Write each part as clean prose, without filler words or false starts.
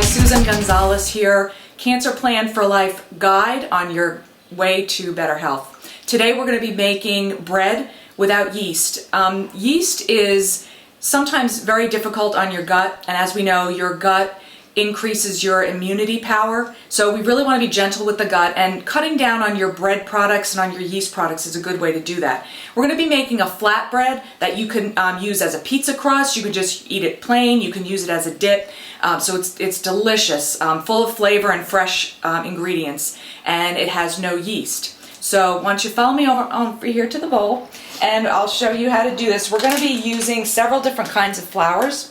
Susan Gonzalez here, Cancer Plan for Life guide on your way to better health. Today we're going to be making bread without yeast. Yeast is sometimes very difficult on your gut, and as we know, your gut increases your immunity power. So we really want to be gentle with the gut, and cutting down on your bread products and on your yeast products is a good way to do that. We're going to be making a flatbread that you can use as a pizza crust. You can just eat it plain. You can use it as a dip. So it's delicious, full of flavor and fresh ingredients, and it has no yeast. So why don't you follow me over here to the bowl, and I'll show you how to do this. We're going to be using several different kinds of flours.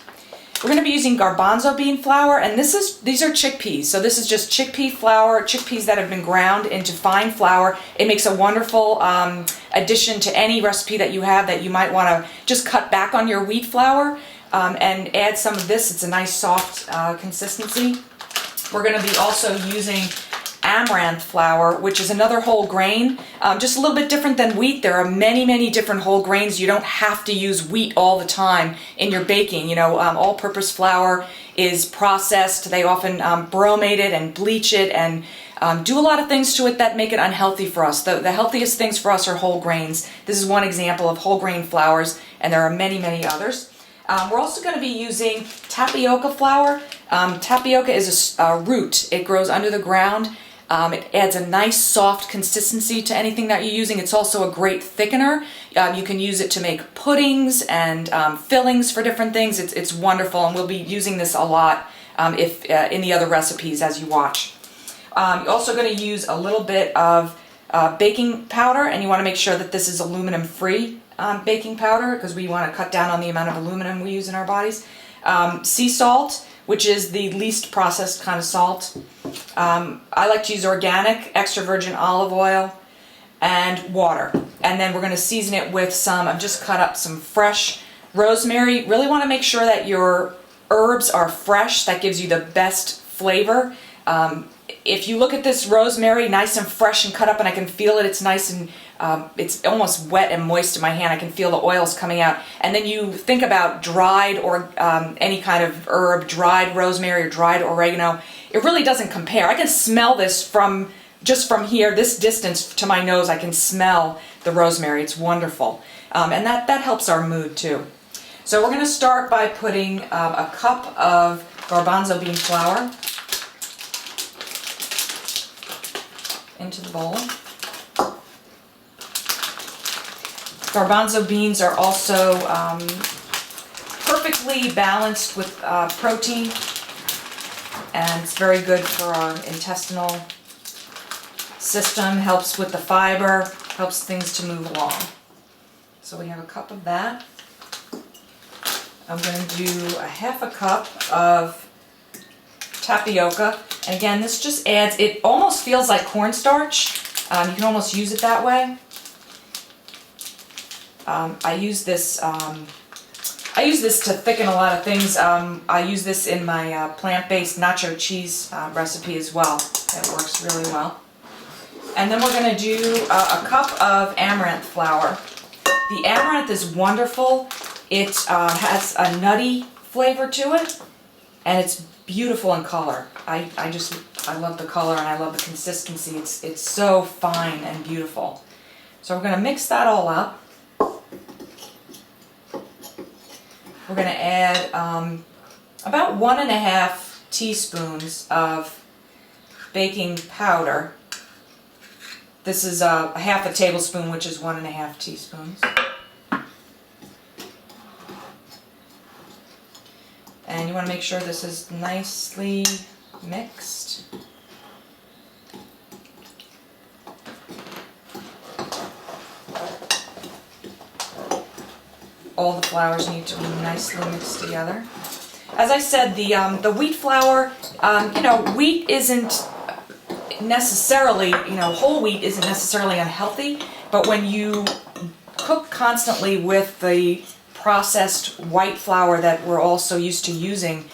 We're going to be using garbanzo bean flour, and these are chickpeas. So this is just chickpea flour, chickpeas that have been ground into fine flour. It makes a wonderful addition to any recipe that you have that you might want to just cut back on your wheat flour and add some of this. It's a nice soft consistency. We're going to be also using amaranth flour, which is another whole grain, just a little bit different than wheat. There are many different whole grains. You don't have to use wheat all the time in your baking. You know, all-purpose flour is processed. They often bromate it and bleach it and do a lot of things to it that make it unhealthy for us. The healthiest things for us are whole grains. This is one example of whole grain flours, and there are many others. We're also going to be using tapioca flour. Tapioca is a root. It grows under the ground. It adds a nice soft consistency to anything that you're using. It's also a great thickener. You can use it to make puddings and fillings for different things. It's wonderful, and we'll be using this a lot in the other recipes as you watch. You're also going to use a little bit of baking powder, and you want to make sure that this is aluminum-free baking powder, because we want to cut down on the amount of aluminum we use in our bodies. Sea salt, which is the least processed kind of salt. I like to use organic, extra virgin olive oil, and water. And then we're going to season it with I've just cut up some fresh rosemary. Really want to make sure that your herbs are fresh. That gives you the best flavor. If you look at this rosemary, nice and fresh and cut up, and I can feel it, it's nice and it's almost wet and moist in my hand. I can feel the oils coming out. And then you think about dried or any kind of herb, dried rosemary or dried oregano. It really doesn't compare. I can smell this just from here, this distance to my nose. I can smell the rosemary. It's wonderful. And that helps our mood too. So we're going to start by putting a cup of garbanzo bean flour into the bowl. Garbanzo beans are also perfectly balanced with protein, and it's very good for our intestinal system, helps with the fiber, helps things to move along. So we have a cup of that. I'm going to do a half a cup of tapioca. And again, this just adds, it almost feels like cornstarch. You can almost use it that way. I use this to thicken a lot of things. I use this in my plant-based nacho cheese recipe as well. It works really well. And then we're going to do a cup of amaranth flour. The amaranth is wonderful. It has a nutty flavor to it, and it's beautiful in color. I love the color, and I love the consistency. It's so fine and beautiful. So we're going to mix that all up. We're going to add about 1½ teaspoons of baking powder. This is a half a tablespoon, which is 1½ teaspoons. And you want to make sure this is nicely mixed. All the flours need to be nicely mixed together. As I said, the wheat flour, wheat isn't necessarily, whole wheat isn't necessarily unhealthy, but when you cook constantly with the processed white flour that we're all so used to using,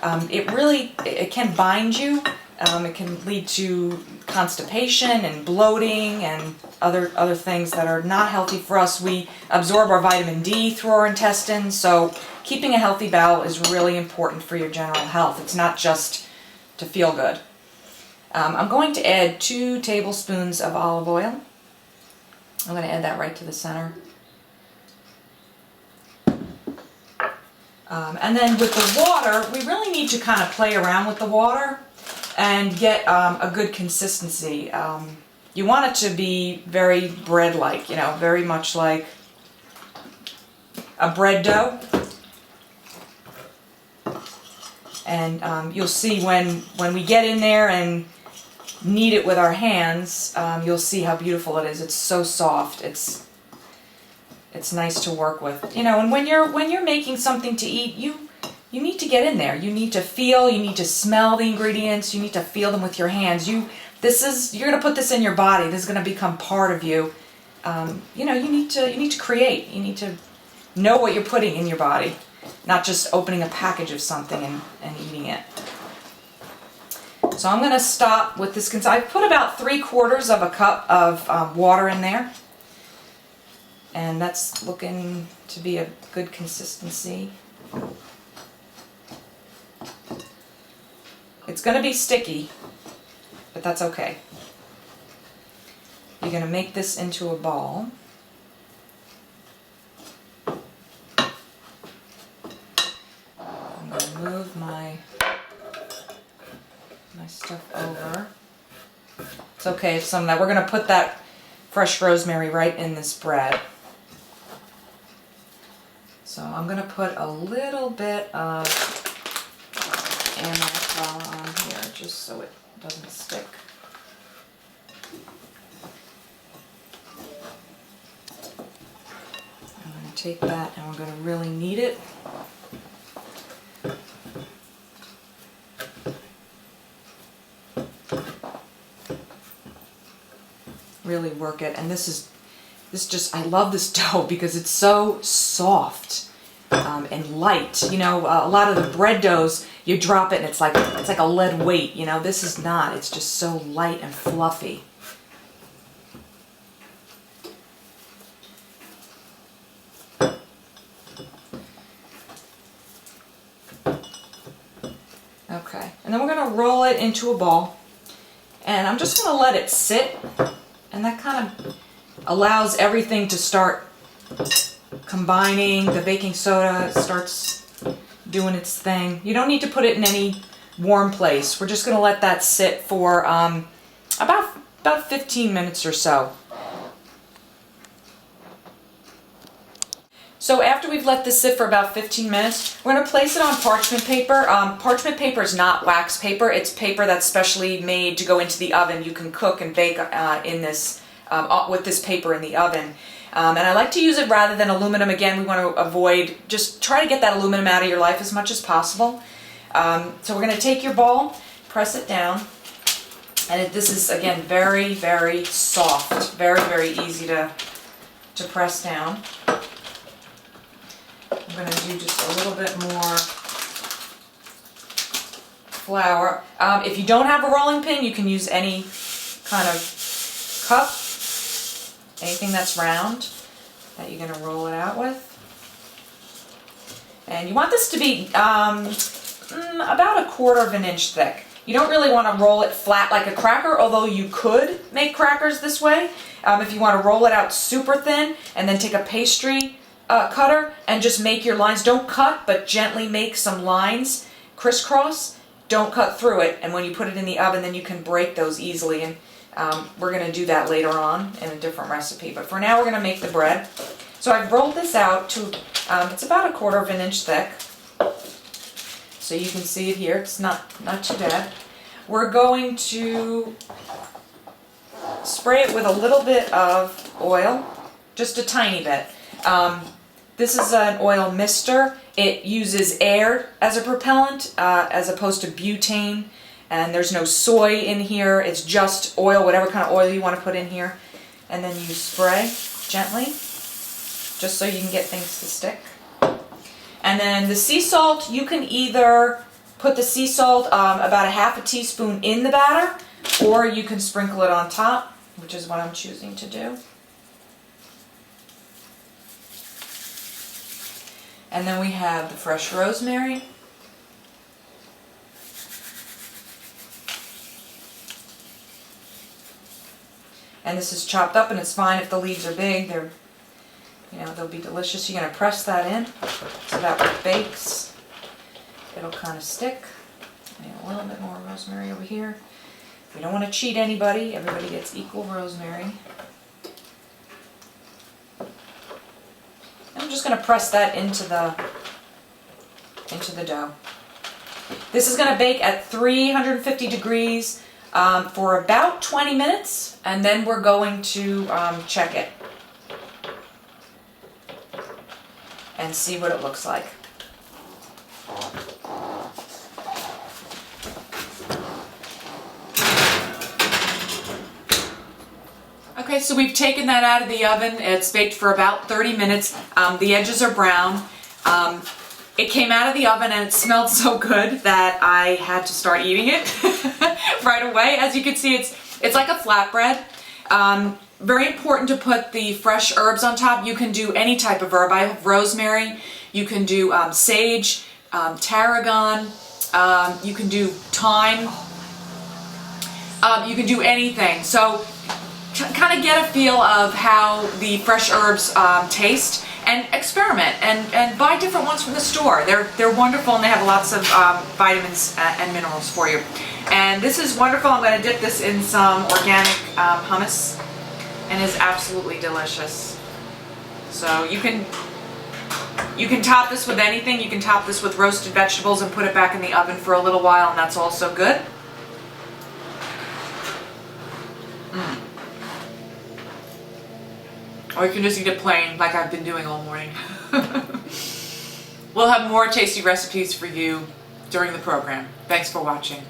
it can bind you. It can lead to constipation and bloating and other things that are not healthy for us. We absorb our vitamin D through our intestines, so keeping a healthy bowel is really important for your general health. It's not just to feel good. I'm going to add 2 tablespoons of olive oil. I'm going to add that right to the center. And then with the water, we really need to kind of play around with the water and get a good consistency. You want it to be very bread-like, you know, very much like a bread dough. And you'll see when we get in there and knead it with our hands, you'll see how beautiful it is. It's so soft. It's nice to work with. You know, and when you're making something to eat, you need to get in there. You need to feel, you need to smell the ingredients, you need to feel them with your hands. You're going to put this in your body. This is going to become part of you. You know, you need to create. You need to know what you're putting in your body, not just opening a package of something and eating it. So I'm going to stop with this. I've put about 3/4 of a cup of water in there. And that's looking to be a good consistency. It's going to be sticky, but that's okay. You're going to make this into a ball. I'm going to move my stuff over. It's okay if some of that, we're going to put that fresh rosemary right in this bread. So I'm going to put a little bit of amyl on here just so it doesn't stick. I'm going to take that and we're going to really knead it. Really work it, and I love this dough because it's so soft and light. You know, a lot of the bread doughs, you drop it and it's like a lead weight. You know, this is not. It's just so light and fluffy. Okay, and then we're going to roll it into a ball, and I'm just going to let it sit, and that kind of allows everything to start combining. The baking soda starts doing its thing. You don't need to put it in any warm place. We're just going to let that sit for about 15 minutes or so. So after we've let this sit for about 15 minutes, we're going to place it on parchment paper. Parchment paper is not wax paper. It's paper that's specially made to go into the oven. You can cook and bake in this with this paper in the oven. And I like to use it rather than aluminum. Again, we want to avoid, just try to get that aluminum out of your life as much as possible. So we're going to take your ball, press it down, and this is, again, very, very soft, very, very easy to press down. I'm going to do just a little bit more flour. If you don't have a rolling pin, you can use any kind of cup, anything that's round that you're going to roll it out with. And you want this to be about 1/4 inch thick. You don't really want to roll it flat like a cracker, although you could make crackers this way. If you want to roll it out super thin and then take a pastry cutter and just make your lines. Don't cut, but gently make some lines crisscross. Don't cut through it, and when you put it in the oven, then you can break those easily. And we're going to do that later on in a different recipe. But for now, we're going to make the bread. So I've rolled this out to, it's about 1/4 inch thick. So you can see it here. It's not too bad. We're going to spray it with a little bit of oil, just a tiny bit. This is an oil mister. It uses air as a propellant as opposed to butane, and there's no soy in here. It's just oil, whatever kind of oil you want to put in here. And then you spray gently, just so you can get things to stick. And then the sea salt, you can either put the sea salt about 1/2 teaspoon in the batter, or you can sprinkle it on top, which is what I'm choosing to do. And then we have the fresh rosemary. And this is chopped up, and it's fine if the leaves are big. They're, they'll be delicious. You're going to press that in so that when it bakes, it'll kind of stick. And a little bit more rosemary over here. We don't want to cheat anybody. Everybody gets equal rosemary. I'm just going to press that into the dough. This is going to bake at 350 degrees for about 20 minutes, and then we're going to check it and see what it looks like. Okay, so we've taken that out of the oven. It's baked for about 30 minutes. The edges are brown. It came out of the oven and it smelled so good that I had to start eating it right away. As you can see, it's like a flatbread. Very important to put the fresh herbs on top. You can do any type of herb. I have rosemary. You can do sage, tarragon. You can do thyme. You can do anything. So kind of get a feel of how the fresh herbs taste, and experiment and buy different ones from the store. They're wonderful, and they have lots of vitamins and minerals for you. And this is wonderful. I'm going to dip this in some organic hummus, and it's absolutely delicious. So you can top this with anything. You can top this with roasted vegetables and put it back in the oven for a little while, and that's also good. Or you can just eat it plain, like I've been doing all morning. We'll have more tasty recipes for you during the program. Thanks for watching.